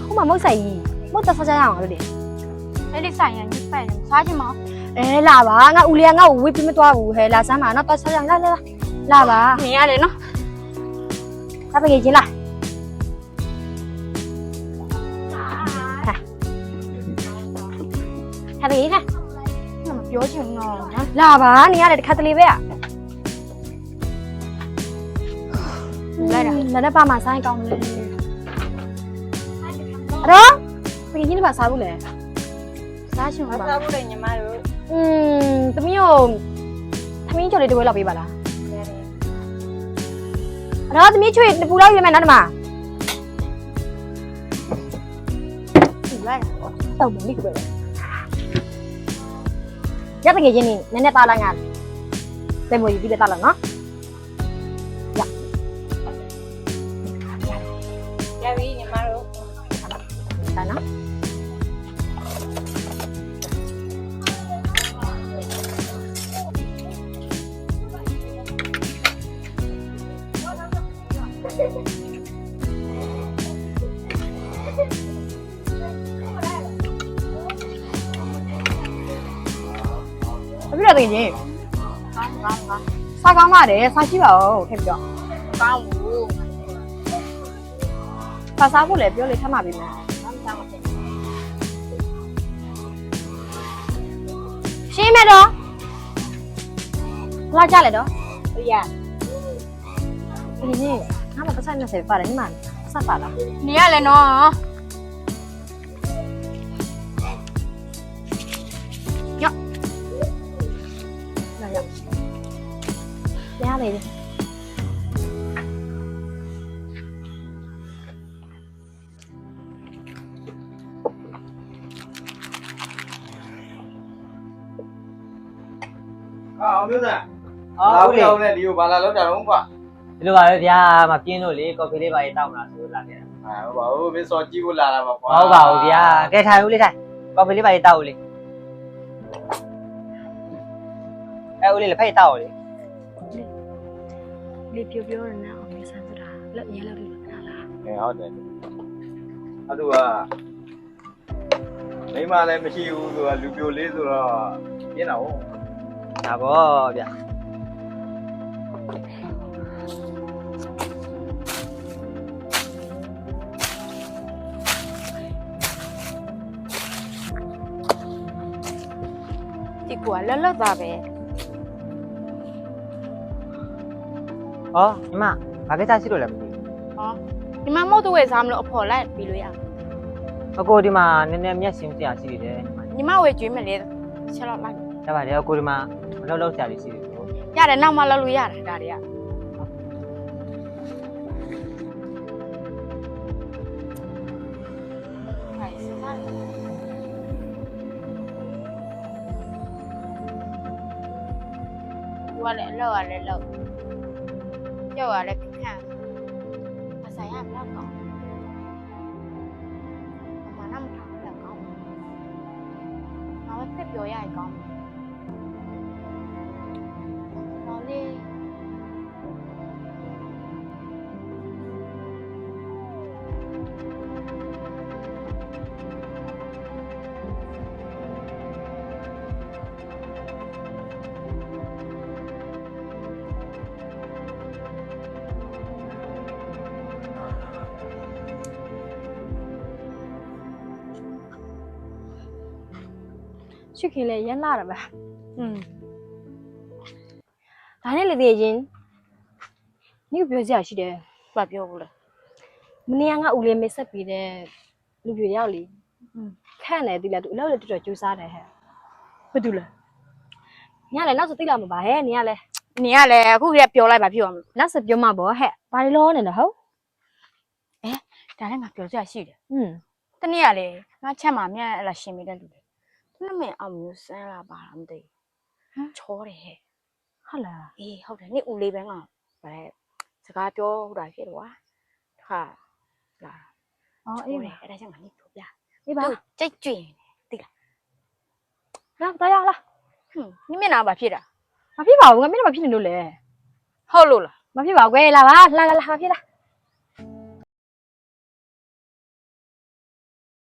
ဟိုမှာမဟုတ်ဆိုင်ကြီးမဟုတ်တော့စားကြရအောင်လို့လေ အဲ့ဒီဆိုင်ရညစ်ပတ်နေစားချင်မအောင် လာပါငါဦးလေးကငါ့ကိုဝေးပြီးမသွားဘူးဟဲ့လာစမ်းပါနော်တော့စားကြလာပါ နေရတယ်နော် ဒါပဲကြီးလားဟာပဲကြီးဟဲ့ မပြောချင်တော့ လာပါနေရတယ်တစ်ခါတလေပဲလိုက်တာလည်းနဲ့ပါမှာဆိုင်ကောင်းတယ်အဲ့တော့ဘယ်ကြီးနေပါစားဘူးလဲ စားချင်ပါ စားဖို့လေညီမတို့ သမီးကိုသမီးကြော်လေးတစ်ဝဲလောက်ပေးပါလားအဲ့တော့သမီးချွေတပူလောက်ယူမယ်နော်ဒီမှာလိုက်တော့မလိကပဲရတဲ့ငယ်ချင်းနေနည်းနည်းပါလာငါပဲမွေယူပြီးတော့လာနော် ရပြီညီမတို့ ဒါနော်အပြည့်တော့တင်ချင်း ကောင်း စားကောင်းပါတယ်စားကြည့်ပါဦးထည့်ပြီးတော့ ကောင်းဘူး စားဖို့လည်းပြောလေထပ်မှပေးမယ် ကောင်းတယ် ရှင်းမယ်တော့လာကြလေတော့ ပြရ ဒီနေ့ငါမပတ်ဆိုင်20ပါတယ်ညီမဆက်ပါလား နေရလဲနော် ရရလေ အောင်မျိုးသားလာဦးအောင်နဲ့ဒီကိုဘာလာလောက်တာတော့ကွာ ဒီလိုပါပဲဗျာမပြင်းလို့လေကော်ဖီလေးပါရေးတောက်မလားဆိုလာခဲ့တာ ဟုတ်ပါဘူးမင်းစော်ကြည့်ဖို့လာတာပါကွာ ဟုတ်ပါဘူးဗျာကဲထိုင်ဦးလေးထိုင်ကော်ဖီလေးပါရေးတောက်ဦးလေးဦးလေးလည်းဖိတ်တောက်ဦးလေး လေပြောရနေအောင်မေးစမ်းဆိုတာလက်ရဲလောက်လို့လာလား ဟုတ်တယ်အဲ့သူကမိမလည်းမရှိဘူးဆိုတာလူပြိုလေးဆိုတော့ပြင်းတာဟုတ် ဒါပေါ့ဗျာ ဒီကွာလက်လက်သားပဲ ဩညီမဘာကိစ္စရှိလို့လဲမသိ ဟောဒီမှာမဟုတ်တော့ဝယ်စားမလို့အဖော်လိုက်ပြီးလို့ရ အကိုဒီမှာနည်းနည်းမျက်စိစရာရှိသေးတယ် ညီမဝယ်ကျွေးမယ်လေချက်တော့လိုက် ဒါပါလေအကိုဒီမှာမလောက်လောက်စရာလေးရှိသေးတယ် ရတယ်နောက်မှလောက်လို့ရတယ်ဒါတွေက我来漏啊来漏，叫我来看，我想要不要搞？我马那么长不了搞，然后再表演搞，然后嘞。ချစ်ခင်လေရမ်းလာတာပဲဒါနဲ့လေတည်ချင်းညပြောစရာရှိတယ် ဘာပြောဘူးလဲ မနေ့ကငါဦးလေးမေးဆက်ပြီးတဲ့လူပြရောက်လေခန့်တယ်တိလာသူအလောက်လည်းတော်တော်ကြိုးစားတယ်ဟဲ့ဘာတူလဲညလည်းနောက်ဆိုတိလာမှာပါဟဲ့နင်ကလည်း နေရလဲအခုကပြောလိုက်ပါပြောအောင် နောက်ဆိုပြောမှာပေါ့ဟဲ့ဘာလို့နေလဲဟုတ် ဒါလည်းငါပြောစရာရှိတယ် อืม တနေ့ကလေငါချက်မှာမြန်အဲ့လာရှင်မိတဲ့လူတွေသူနဲ့မင်းအောင်မျိုးစမ်းလာပါလားမသိဘူးချောတယ်ဟဲ့ ဟုတ်လား အေးဟုတ်တယ်နေ့ဦးလေးပဲငါဗလဲစကားပြောဟိုတာဖြစ်တော့ဟာလာ အော် အေး အေး အဲ့ဒါကြောင့်ငါနေ့ပြောပြ အေးပါ ကြိတ်ကျွင်တိလား လာတော့ရလား နိမျက်နှာဘာဖြစ်တာ မဖြစ်ပါဘူးငါမျက်နှာမဖြစ်နေလို့လေ ဟုတ်လို့လား မဖြစ်ပါဘူးကွယ်လာပါလာမဖြစ်လား